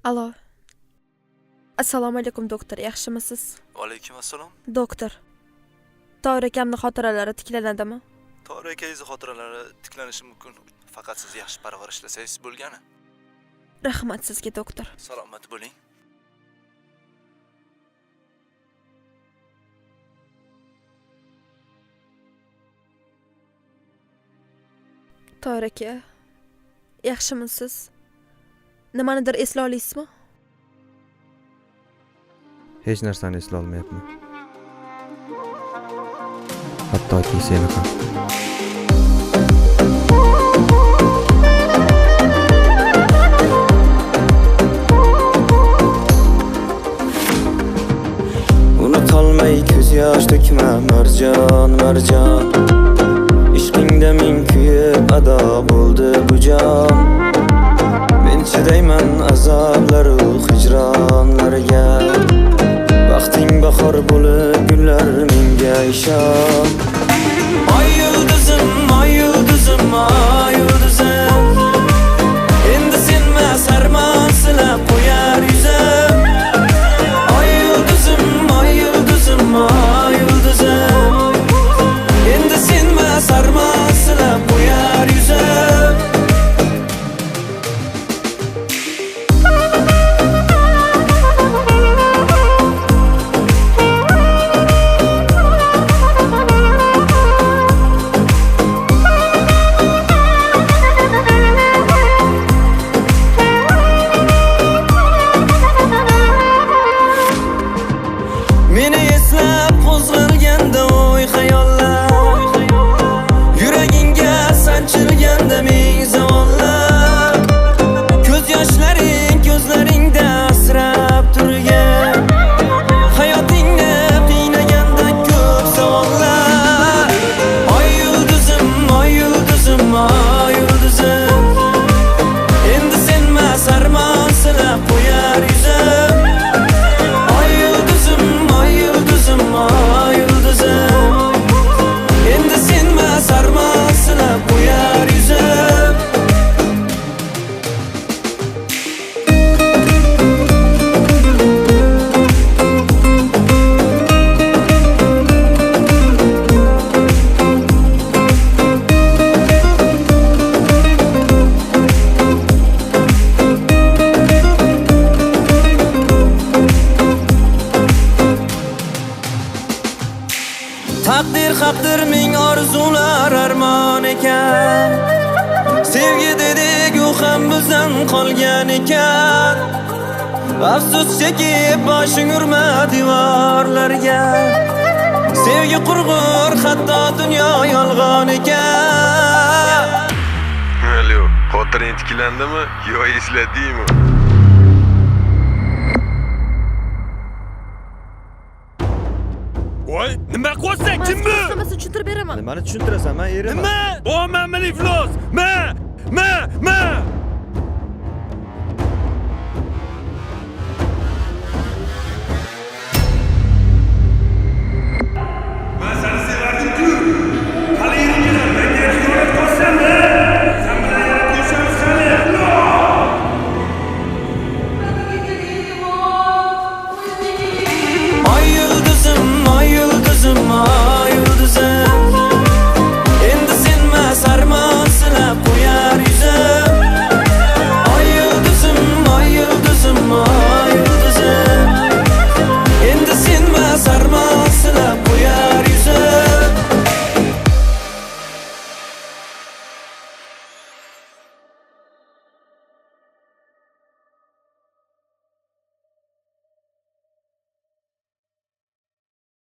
Alo. Assalomu alaykum doktor, yaxshimisiz? Alaykum assalom. Doktor. To'g'ri akamning xotiralari tiklanadimi? To'g'ri akangiz xotiralari tiklanishi mumkin. Faqat siz yaxshi parvar ishlasangiz bo'lgani. Rahmat sizga doktor. Salomat bo'ling. To'g'ri aka. Yaxshimisiz? Nimanidir esla olasizmi? Hech narsani esla olmayapman. Hattoki seni ham. Unutolmay ko'z yosh to'kma marjon marjon. Ishqingda men kuyib ado bo'ldi bu jon. Men chidayman azoblaru hijronlarga. Vaqting bahor bo'lib gullar menga ishon. Ay yulduzim, ay yulduzim, ay yulduzim. Endi senmas armon silab qo'yar yuzim. Ay yulduzim, ay yulduzim, ay yulduzim. Endi senmas armon silab qo'yar yuzim. Meni eslab qo'zg'alganda o'y xayollar, yuragingga sanchilganda ming zavollar. Ko'z yoshlaring ko'zlaringda asrab turgan, hayotingni qiynaganda ko'p savollar. Ay yulduzim, ay yulduzim, ay yulduzim. Endi senmas armon silab qo'yar yuzim. Ay yulduzim, ay yulduzim, ay yulduzim. Endi senmas armon silab qo'yar yuzim. Taqdir haqdir ming orzular armon ekan. Sevgi dedik u ham bizdan qolgan ekan. Afsus chekib boshing urma devorlarga. Sevgi qurg'ur hatto dunyo yolg'on ekan. Alo, xotiring tiklandimi yo esladingmi? Voy, nima qilyapsan? Kimmi? Nimasi tushuntirib beraman. Nimani tushuntirasan? Men erim. Nima? O, men iflos. Ma!